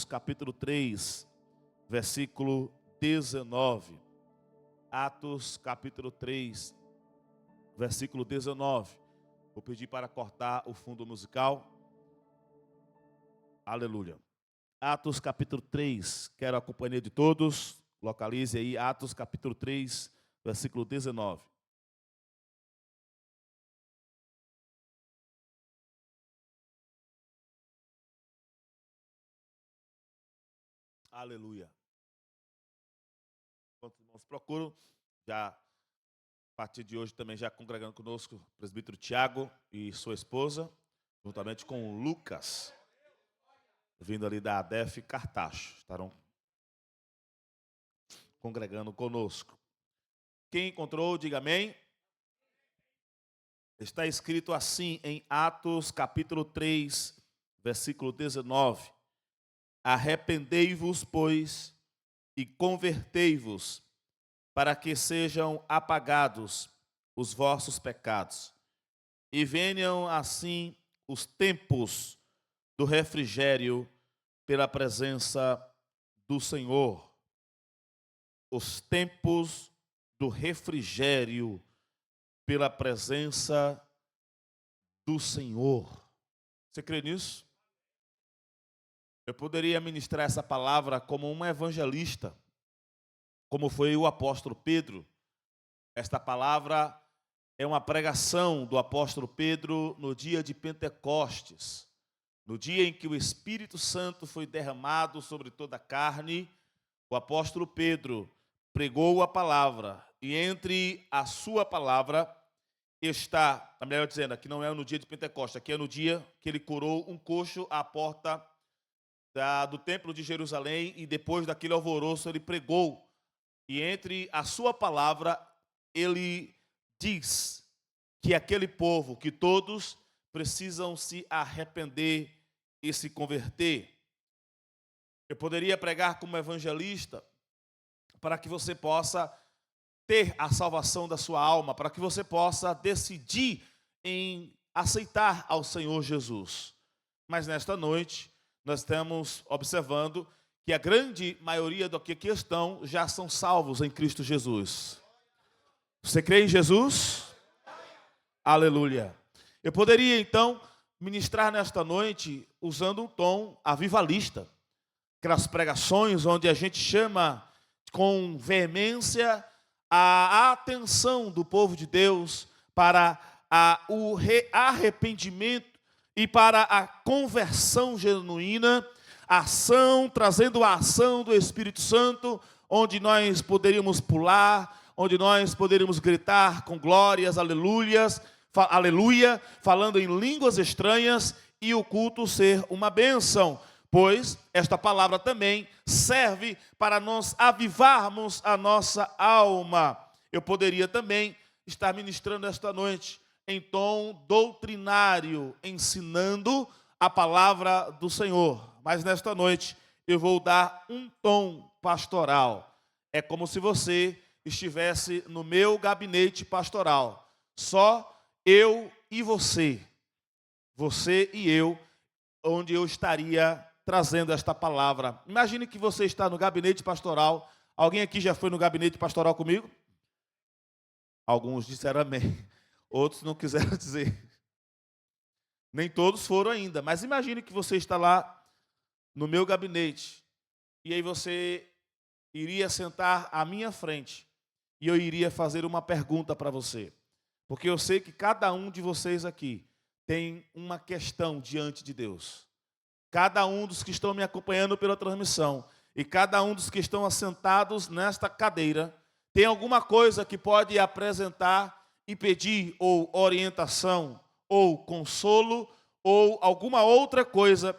capítulo 3, versículo 19. Atos, capítulo 3, versículo 19. Vou pedir para cortar o fundo musical. Aleluia. Atos, capítulo 3. Quero a companhia de todos. Localize aí, Atos, capítulo 3, versículo 19. Aleluia. Enquanto os irmãos procuram, já a partir de hoje também já congregando conosco o presbítero Tiago e sua esposa, juntamente com o Lucas, vindo ali da ADEF Cartacho, estarão congregando conosco. Quem encontrou, diga amém. Está escrito assim em Atos capítulo 3, versículo 19. Arrependei-vos, pois, e convertei-vos, para que sejam apagados os vossos pecados, e venham assim os tempos do refrigério pela presença do Senhor. Os tempos do refrigério pela presença do Senhor. Você crê nisso? Eu poderia ministrar essa palavra como um evangelista, como foi o apóstolo Pedro. Esta palavra é uma pregação do apóstolo Pedro no dia de Pentecostes, no dia em que o Espírito Santo foi derramado sobre toda a carne. O apóstolo Pedro pregou a palavra, e entre a sua palavra está, melhor dizendo, aqui não é no dia de Pentecostes, aqui é no dia que ele curou um coxo à porta do templo de Jerusalém, e depois daquele alvoroço ele pregou, e entre a sua palavra ele diz que aquele povo, que todos precisam se arrepender e se converter. Eu poderia pregar como evangelista para que você possa ter a salvação da sua alma, para que você possa decidir em aceitar ao Senhor Jesus. Mas nesta noite nós estamos observando que a grande maioria do que aqui estão já são salvos em Cristo Jesus. Você crê em Jesus? Aleluia. Eu poderia então ministrar nesta noite usando um tom avivalista, aquelas pregações onde a gente chama com veemência a atenção do povo de Deus para o arrependimento e para a conversão genuína, trazendo a ação do Espírito Santo, onde nós poderíamos pular, onde nós poderíamos gritar com glórias, aleluias, aleluia, falando em línguas estranhas, e o culto ser uma bênção, pois esta palavra também serve para nós avivarmos a nossa alma. Eu poderia também estar ministrando esta noite em tom doutrinário, ensinando a palavra do Senhor. Mas nesta noite eu vou dar um tom pastoral. É como se você estivesse no meu gabinete pastoral. Só eu e você e eu, onde eu estaria trazendo esta palavra. Imagine que você está no gabinete pastoral. Alguém aqui já foi no gabinete pastoral comigo? Alguns disseram amém. Outros não quiseram dizer. Nem todos foram ainda. Mas imagine que você está lá no meu gabinete. E aí você iria sentar à minha frente. E eu iria fazer uma pergunta para você. Porque eu sei que cada um de vocês aqui tem uma questão diante de Deus. Cada um dos que estão me acompanhando pela transmissão e cada um dos que estão assentados nesta cadeira tem alguma coisa que pode apresentar e pedir ou orientação, ou consolo, ou alguma outra coisa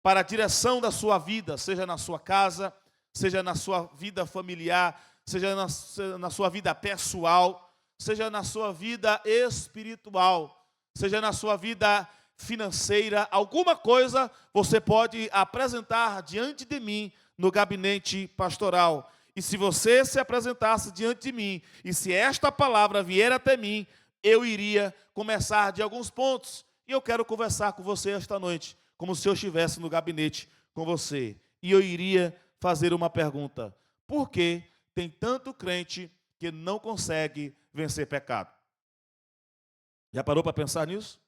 para a direção da sua vida, seja na sua casa, seja na sua vida familiar, seja na sua vida pessoal, seja na sua vida espiritual, seja na sua vida financeira. Alguma coisa você pode apresentar diante de mim no gabinete pastoral. E se você se apresentasse diante de mim, e se esta palavra vier até mim, eu iria começar de alguns pontos. E eu quero conversar com você esta noite, como se eu estivesse no gabinete com você. e eu iria fazer uma pergunta: por que tem tanto crente que não consegue vencer pecado? Já parou para pensar nisso?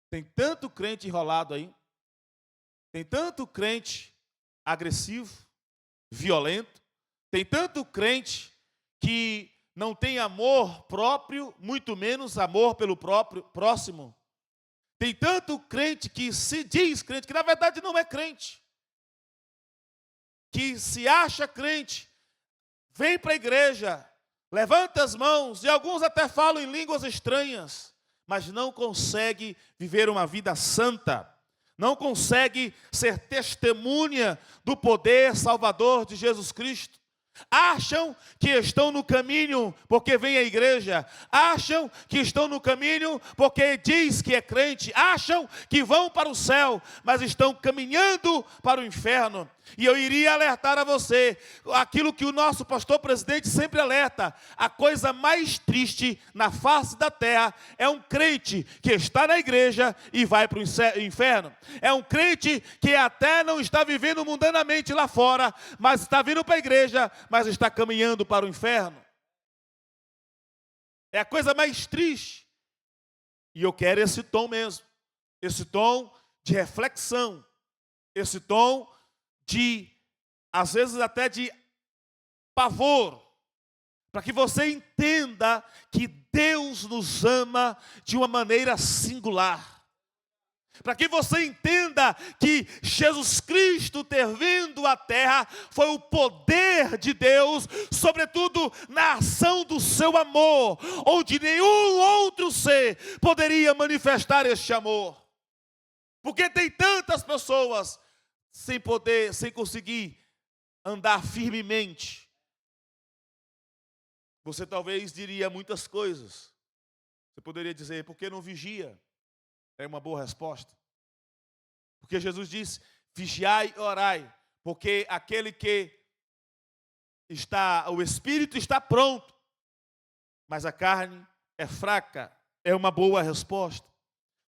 Tem tanto crente enrolado aí, tem tanto crente agressivo, violento, tem tanto crente que não tem amor próprio, muito menos amor pelo próprio próximo. Tem tanto crente que se diz crente, que na verdade não é crente, que se acha crente, vem para a igreja, levanta as mãos, e alguns até falam em línguas estranhas, mas não consegue viver uma vida santa, não consegue ser testemunha do poder salvador de Jesus Cristo. Acham que estão no caminho porque vem à igreja, acham que estão no caminho porque diz que é crente, acham que vão para o céu, mas estão caminhando para o inferno. E eu iria alertar a você, aquilo que o nosso pastor presidente sempre alerta: a coisa mais triste na face da terra é um crente que está na igreja e vai para o inferno. É um crente que até não está vivendo mundanamente lá fora, mas está vindo para a igreja, mas está caminhando para o inferno. É a coisa mais triste. E eu quero esse tom mesmo, esse tom de reflexão, esse tom de, às vezes até de pavor, para que você entenda que Deus nos ama de uma maneira singular. Para que você entenda que Jesus Cristo ter vindo à terra foi o poder de Deus, sobretudo na ação do seu amor, onde nenhum outro ser poderia manifestar este amor. Porque tem tantas pessoas sem poder, sem conseguir andar firmemente. Você talvez diria muitas coisas. Você poderia dizer: por que não vigia? É uma boa resposta. Porque Jesus disse: vigiai e orai, porque aquele que está, o espírito está pronto, mas a carne é fraca. É uma boa resposta.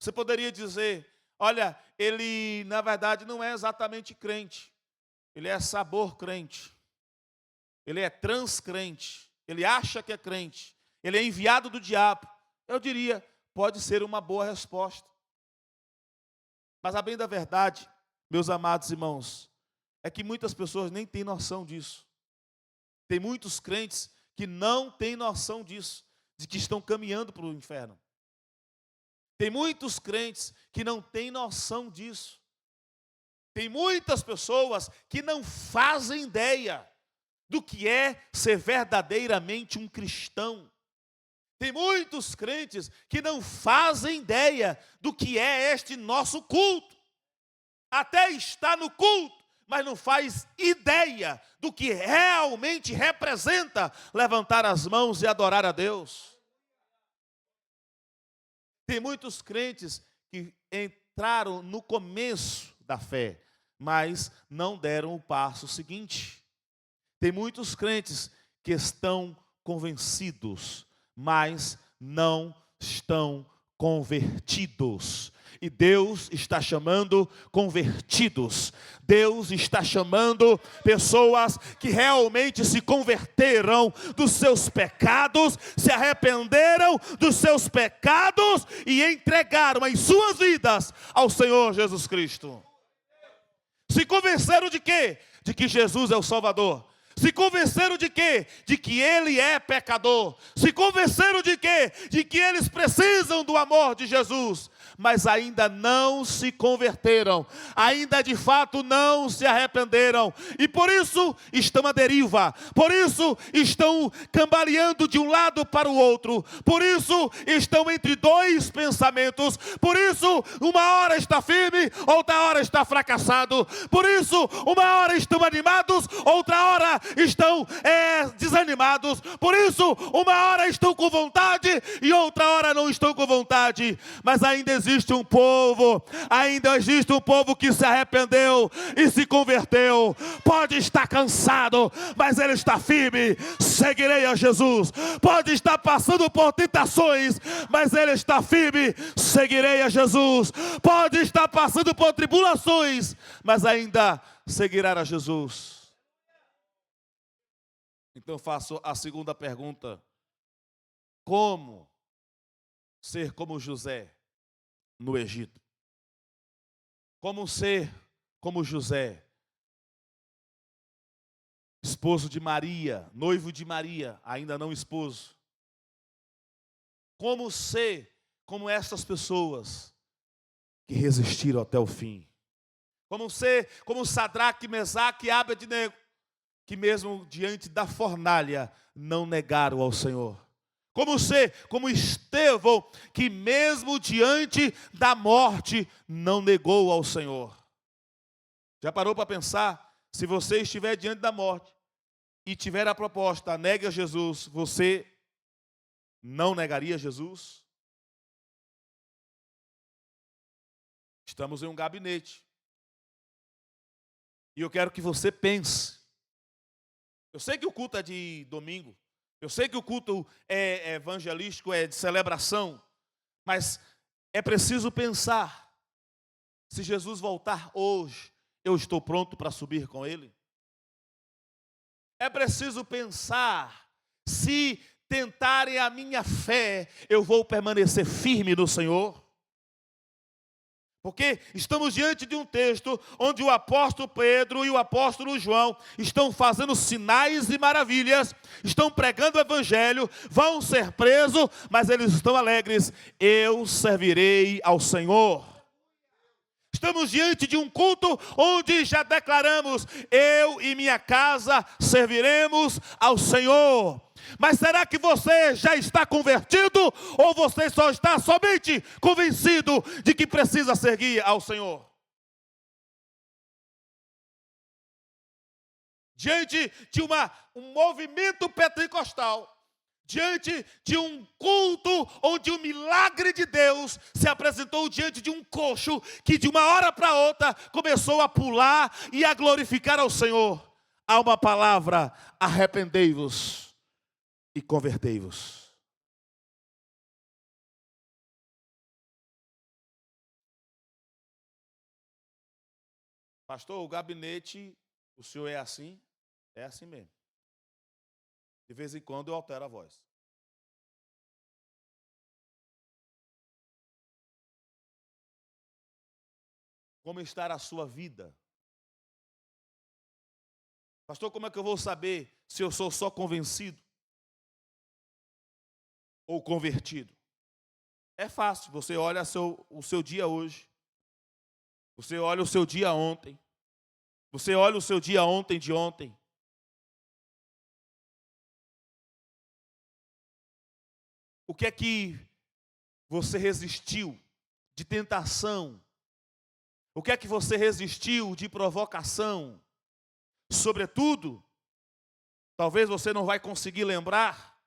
Você poderia dizer: olha, ele na verdade não é exatamente crente, ele é sabor crente, ele é transcrente, ele acha que é crente, ele é enviado do diabo. Eu diria, pode ser uma boa resposta. Mas a bem da verdade, meus amados irmãos, é que muitas pessoas nem têm noção disso. Tem muitos crentes que não têm noção disso, de que estão caminhando para o inferno. Tem muitos crentes que não têm noção disso. Tem muitas pessoas que não fazem ideia do que é ser verdadeiramente um cristão. Tem muitos crentes que não fazem ideia do que é este nosso culto. Até está no culto, mas não faz ideia do que realmente representa levantar as mãos e adorar a Deus. Tem muitos crentes que entraram no começo da fé, mas não deram o passo seguinte. Tem muitos crentes que estão convencidos, mas não estão convertidos. E Deus está chamando convertidos. Deus está chamando pessoas que realmente se converteram dos seus pecados, se arrependeram dos seus pecados e entregaram as suas vidas ao Senhor Jesus Cristo. Se convenceram de quê? De que Jesus é o Salvador. Se convenceram de quê? De que ele é pecador. Se convenceram de quê? De que eles precisam do amor de Jesus. Mas ainda não se converteram. Ainda de fato não se arrependeram. E por isso estão à deriva. Por isso estão cambaleando de um lado para o outro. Por isso estão entre dois pensamentos. Por isso uma hora está firme, outra hora está fracassado. Por isso uma hora estão animados, outra hora estão desanimados. Por isso uma hora estão com vontade e outra hora não estão com vontade. Mas ainda existe ainda existe um povo que se arrependeu e se converteu. Pode estar cansado, mas ele está firme. Seguirei a Jesus. Pode estar passando por tentações, mas ele está firme. Seguirei a Jesus. Pode estar passando por tribulações, mas ainda seguirá a Jesus. Então eu faço a segunda pergunta: como ser como José no Egito? Como ser como José, esposo de Maria, noivo de Maria, ainda não esposo? Como ser como essas pessoas que resistiram até o fim? Como ser como Sadraque, Mesaque e Abednego, que mesmo diante da fornalha não negaram ao Senhor? Como ser como Estevão, que mesmo diante da morte não negou ao Senhor? Já parou para pensar? Se você estiver diante da morte e tiver a proposta, negue a Jesus, você não negaria Jesus? Estamos em um gabinete. E eu quero que você pense. Eu sei que o culto é de domingo. Eu sei que o culto é evangelístico, é de celebração. Mas é preciso pensar. Se Jesus voltar hoje, eu estou pronto para subir com Ele? É preciso pensar. Se tentarem a minha fé, eu vou permanecer firme no Senhor? Porque estamos diante de um texto onde o apóstolo Pedro e o apóstolo João estão fazendo sinais e maravilhas, estão pregando o evangelho, vão ser presos, mas eles estão alegres. Eu servirei ao Senhor. Estamos diante de um culto onde já declaramos: eu e minha casa serviremos ao Senhor. Mas será que você já está convertido, ou você só está somente convencido de que precisa servir ao Senhor? Diante de um movimento pentecostal, diante de um culto onde o milagre de Deus se apresentou diante de um coxo que de uma hora para outra começou a pular e a glorificar ao Senhor, há uma palavra: arrependei-vos e convertei-vos. Pastor, o gabinete, o senhor é assim? É assim mesmo. De vez em quando eu altero a voz. Como está a sua vida? Pastor, como é que eu vou saber se eu sou só convencido ou convertido? É fácil, você olha o seu dia hoje. Você olha o seu dia ontem. Você olha o seu dia ontem de ontem. O que é que você resistiu de tentação? O que é que você resistiu de provocação? Sobretudo, talvez você não vai conseguir lembrar.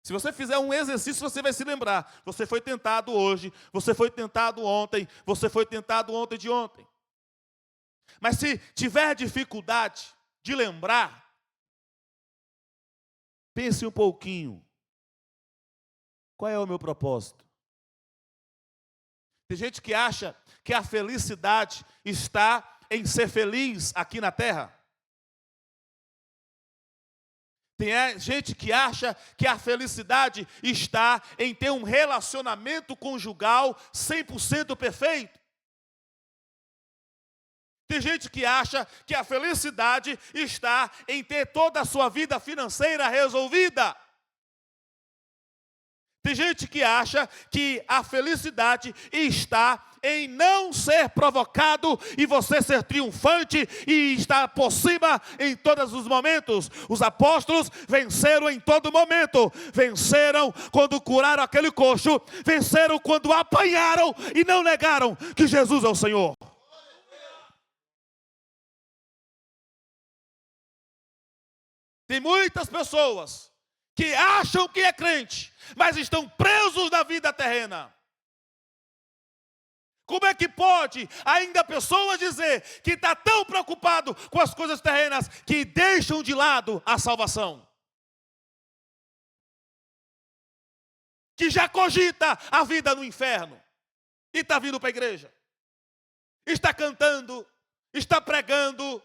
Se você fizer um exercício, você vai se lembrar. Você foi tentado hoje, você foi tentado ontem, você foi tentado ontem de ontem. Mas se tiver dificuldade de lembrar, pense um pouquinho. Qual é o meu propósito? Tem gente que acha que a felicidade está em ser feliz aqui na terra. Tem gente que acha que a felicidade está em ter um relacionamento conjugal 100% perfeito. Tem gente que acha que a felicidade está em ter toda a sua vida financeira resolvida. Tem gente que acha que a felicidade está em não ser provocado e você ser triunfante e estar por cima em todos os momentos. Os apóstolos venceram em todo momento. Venceram quando curaram aquele coxo. Venceram quando apanharam e não negaram que Jesus é o Senhor. Tem muitas pessoas que acham que é crente, mas estão presos na vida terrena. Como é que pode ainda a pessoa dizer que está tão preocupado com as coisas terrenas que deixam de lado a salvação? Que já cogita a vida no inferno e está vindo para a igreja, está cantando, está pregando.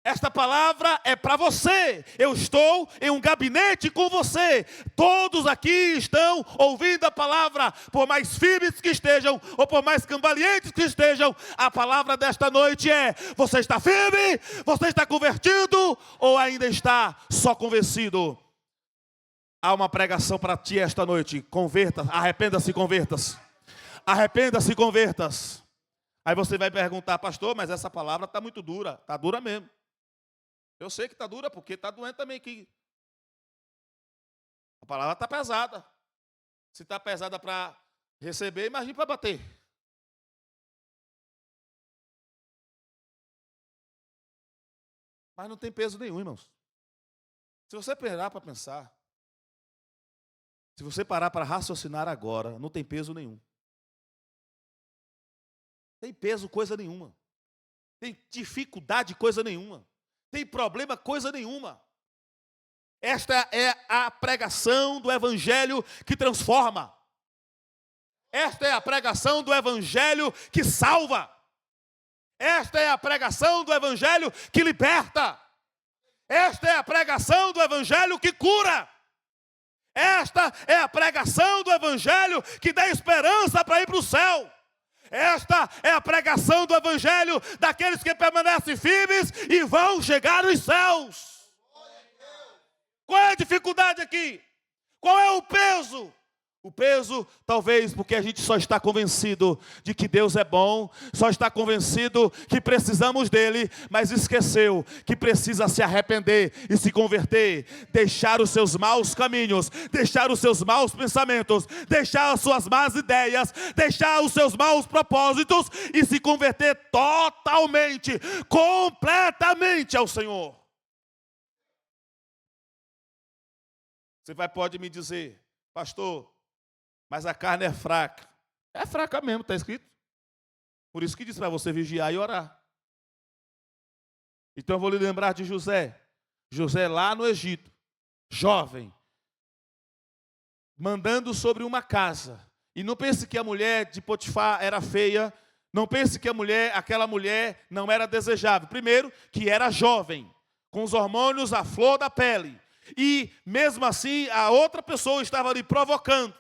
Esta palavra é para você. Eu estou em um gabinete com você. Todos aqui estão ouvindo a palavra. Por mais firmes que estejam, ou por mais cambaleantes que estejam, a palavra desta noite é: você está firme? Você está convertido? Ou ainda está só convencido? Há uma pregação para ti esta noite. Converta, arrependa-se e converta-se. Arrependa-se e converta-se. Aí você vai perguntar: pastor, mas essa palavra está muito dura. Está dura mesmo. Eu sei que está dura, porque está doendo também aqui. A palavra está pesada. Se está pesada para receber, imagine para bater. Mas não tem peso nenhum, irmãos. Se você parar para pensar, se você parar para raciocinar agora, não tem peso nenhum. Tem peso coisa nenhuma. Tem dificuldade coisa nenhuma. Tem problema coisa nenhuma. Esta é a pregação do evangelho que transforma. Esta é a pregação do evangelho que salva. Esta é a pregação do evangelho que liberta. Esta é a pregação do evangelho que cura. Esta é a pregação do evangelho que dá esperança para ir para o céu. Esta é a pregação do evangelho daqueles que permanecem firmes e vão chegar nos céus. Qual é a dificuldade aqui? Qual é o peso? O peso, talvez, porque a gente só está convencido de que Deus é bom, só está convencido que precisamos dele, mas esqueceu que precisa se arrepender e se converter, deixar os seus maus caminhos, deixar os seus maus pensamentos, deixar as suas más ideias, deixar os seus maus propósitos e se converter totalmente, completamente ao Senhor. Você pode me dizer: pastor, mas a carne é fraca. É fraca mesmo, está escrito. Por isso que diz para você vigiar e orar. Então eu vou lhe lembrar de José. José lá no Egito, jovem, mandando sobre uma casa. E não pense que a mulher de Potifar era feia. Não pense que aquela mulher não era desejável. Primeiro, que era jovem, com os hormônios à flor da pele. E mesmo assim, a outra pessoa estava ali provocando,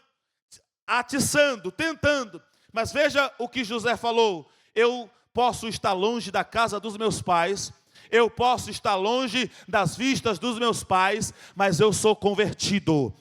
atiçando, tentando. Mas veja o que José falou: eu posso estar longe da casa dos meus pais, eu posso estar longe das vistas dos meus pais, mas eu sou convertido.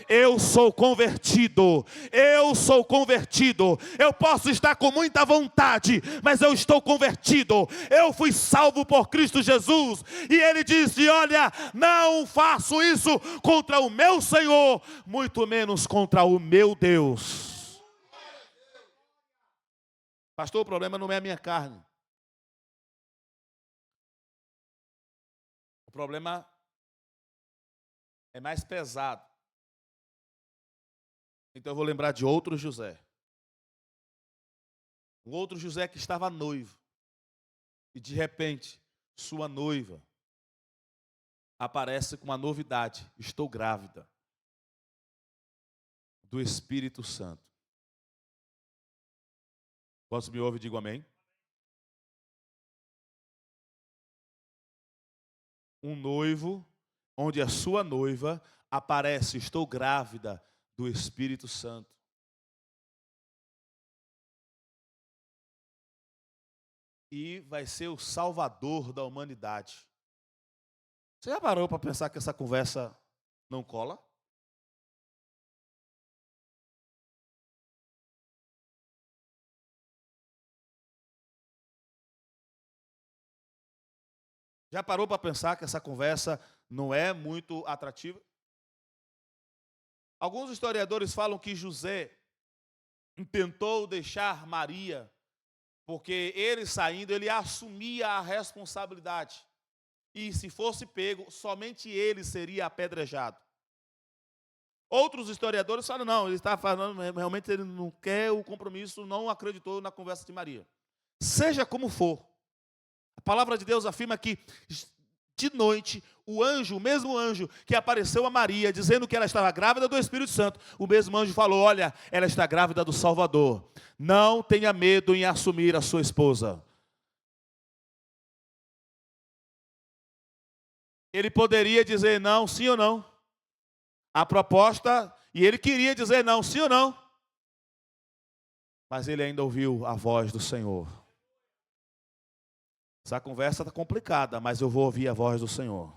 Eu sou convertido, eu sou convertido. Eu posso estar com muita vontade, mas eu estou convertido. Eu fui salvo por Cristo Jesus. E ele disse: olha, não faço isso contra o meu Senhor, muito menos contra o meu Deus. Pastor, o problema não é a minha carne. O problema é mais pesado. Então eu vou lembrar de outro José. Um outro José que estava noivo. E de repente, sua noiva aparece com uma novidade: estou grávida do Espírito Santo. Posso me ouvir? Digo amém. Um noivo, onde a sua noiva aparece: estou grávida do Espírito Santo. E vai ser o salvador da humanidade. Você já parou para pensar que essa conversa não cola? Já parou para pensar que essa conversa não é muito atrativa? Alguns historiadores falam que José tentou deixar Maria, porque ele saindo, ele assumia a responsabilidade. E se fosse pego, somente ele seria apedrejado. Outros historiadores falam, não, ele está falando, realmente ele não quer o compromisso, não acreditou na conversa de Maria. Seja como for, a palavra de Deus afirma que de noite, o mesmo anjo que apareceu a Maria, dizendo que ela estava grávida do Espírito Santo, o mesmo anjo falou, olha, ela está grávida do Salvador. Não tenha medo em assumir a sua esposa. Ele poderia dizer não, sim ou não. A proposta, e ele queria dizer não, sim ou não. Mas ele ainda ouviu a voz do Senhor. Essa conversa está complicada, mas eu vou ouvir a voz do Senhor.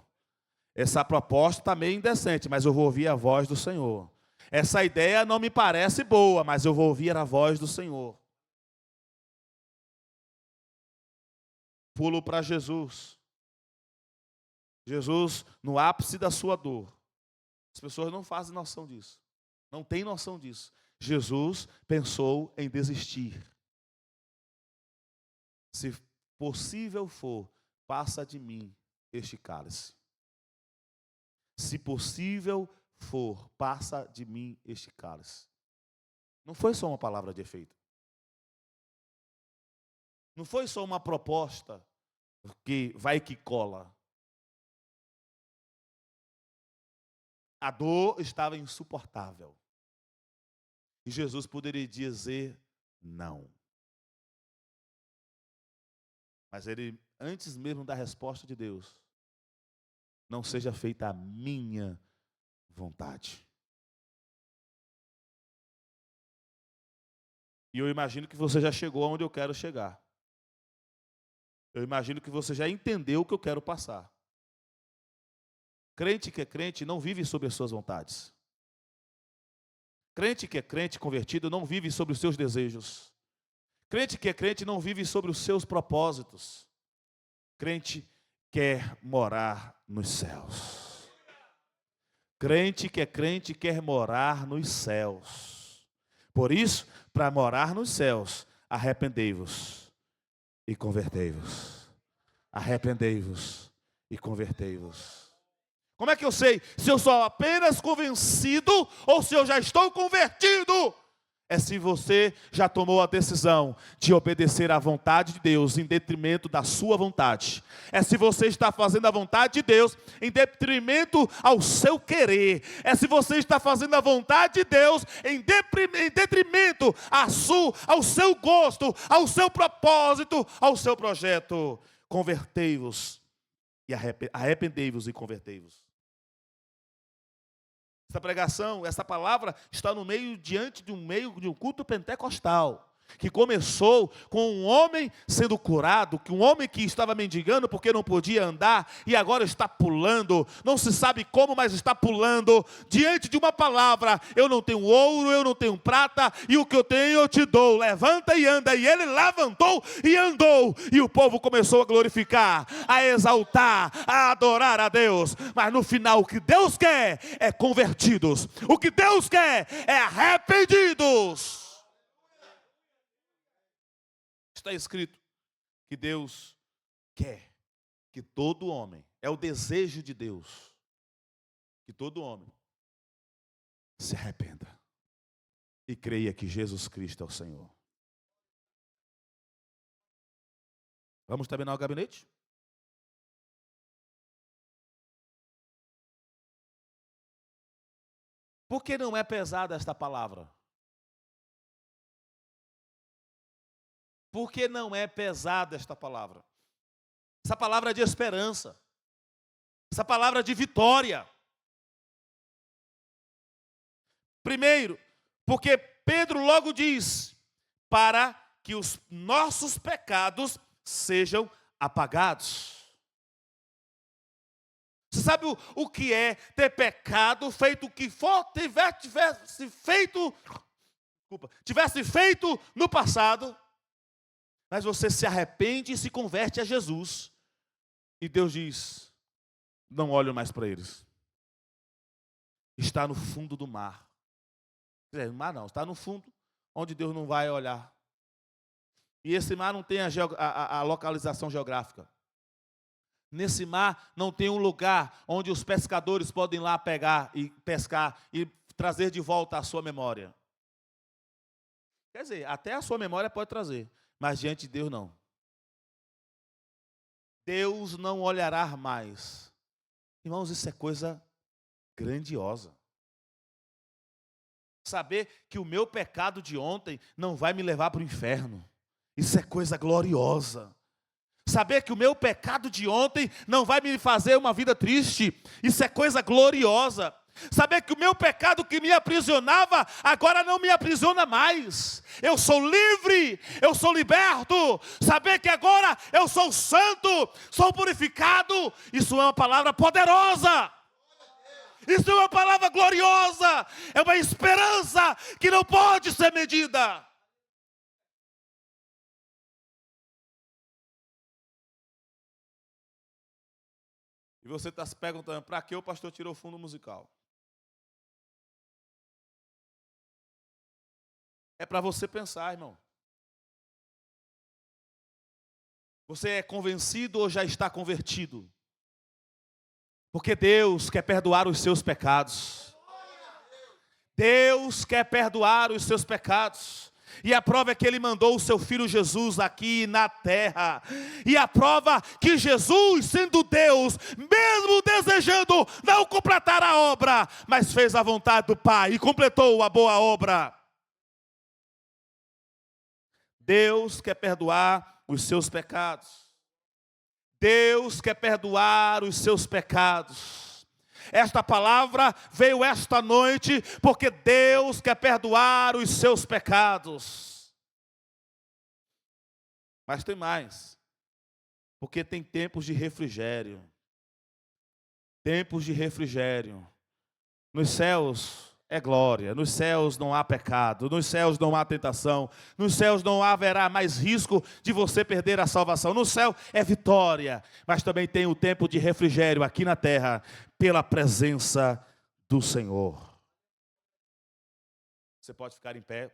Essa proposta está meio indecente, mas eu vou ouvir a voz do Senhor. Essa ideia não me parece boa, mas eu vou ouvir a voz do Senhor. Pulo para Jesus. Jesus, no ápice da sua dor. As pessoas não fazem noção disso. Não têm noção disso. Jesus pensou em desistir. Se possível for, passa de mim este cálice. Se possível for, passa de mim este cálice. Não foi só uma palavra de efeito. Não foi só uma proposta que vai que cola. A dor estava insuportável. E Jesus poderia dizer não. Mas ele, antes mesmo da resposta de Deus, não seja feita a minha vontade. E eu imagino que você já chegou aonde eu quero chegar. Eu imagino que você já entendeu o que eu quero passar. Crente que é crente não vive sobre as suas vontades. Crente que é crente convertido não vive sobre os seus desejos. Crente que é crente não vive sobre os seus propósitos. Crente quer morar nos céus. Crente que é crente quer morar nos céus. Por isso, para morar nos céus, arrependei-vos e convertei-vos. Arrependei-vos e convertei-vos. Como é que eu sei se eu sou apenas convencido ou se eu já estou convertido? É se você já tomou a decisão de obedecer à vontade de Deus em detrimento da sua vontade. É se você está fazendo a vontade de Deus em detrimento ao seu querer. É se você está fazendo a vontade de Deus em detrimento ao seu gosto, ao seu propósito, ao seu projeto. Convertei-vos e arrependei-vos e convertei-vos. Essa pregação, essa palavra está diante de um culto pentecostal, que começou com um homem sendo curado, que um homem que estava mendigando porque não podia andar e agora está pulando, não se sabe como, mas está pulando diante de uma palavra: eu não tenho ouro, eu não tenho prata, e o que eu tenho eu te dou, levanta e anda. E ele levantou e andou, e o povo começou a glorificar, a exaltar, a adorar a Deus. Mas no final o que Deus quer é convertidos, o que Deus quer é arrependidos. Está escrito que Deus quer que todo homem, é o desejo de Deus, que todo homem se arrependa e creia que Jesus Cristo é o Senhor. Vamos terminar o gabinete? Por que não é pesada esta palavra? Por que não é pesada esta palavra? Essa palavra é de esperança. Essa palavra é de vitória. Primeiro, porque Pedro logo diz, para que os nossos pecados sejam apagados. Você sabe o que é ter pecado, feito o que for, tivesse feito no passado, mas você se arrepende e se converte a Jesus. E Deus diz, não olho mais para eles. Está no fundo do mar. No mar não, está no fundo, onde Deus não vai olhar. E esse mar não tem a localização geográfica. Nesse mar não tem um lugar onde os pescadores podem lá pegar e pescar e trazer de volta à sua memória. Quer dizer, até a sua memória pode trazer, mas diante de Deus não. Deus não olhará mais. Irmãos, isso é coisa grandiosa. Saber que o meu pecado de ontem não vai me levar para o inferno. Isso é coisa gloriosa. Saber que o meu pecado de ontem não vai me fazer uma vida triste. Isso é coisa gloriosa. Saber que o meu pecado que me aprisionava, agora não me aprisiona mais. Eu sou livre, eu sou liberto. Saber que agora eu sou santo, sou purificado. Isso é uma palavra poderosa. Isso é uma palavra gloriosa. É uma esperança que não pode ser medida. E você está se perguntando, para que o pastor tirou o fundo musical? É para você pensar, irmão. Você é convencido ou já está convertido? Porque Deus quer perdoar os seus pecados. Deus quer perdoar os seus pecados. E a prova é que Ele mandou o seu Filho Jesus aqui na terra. E a prova que Jesus, sendo Deus, mesmo desejando não completar a obra, mas fez a vontade do Pai e completou a boa obra. Deus quer perdoar os seus pecados. Deus quer perdoar os seus pecados. Esta palavra veio esta noite porque Deus quer perdoar os seus pecados. Mas tem mais. Porque tem tempos de refrigério. Tempos de refrigério. Nos céus é glória, nos céus não há pecado, nos céus não há tentação, nos céus não haverá mais risco de você perder a salvação. No céu é vitória, mas também tem o tempo de refrigério aqui na terra, pela presença do Senhor. Você pode ficar em pé.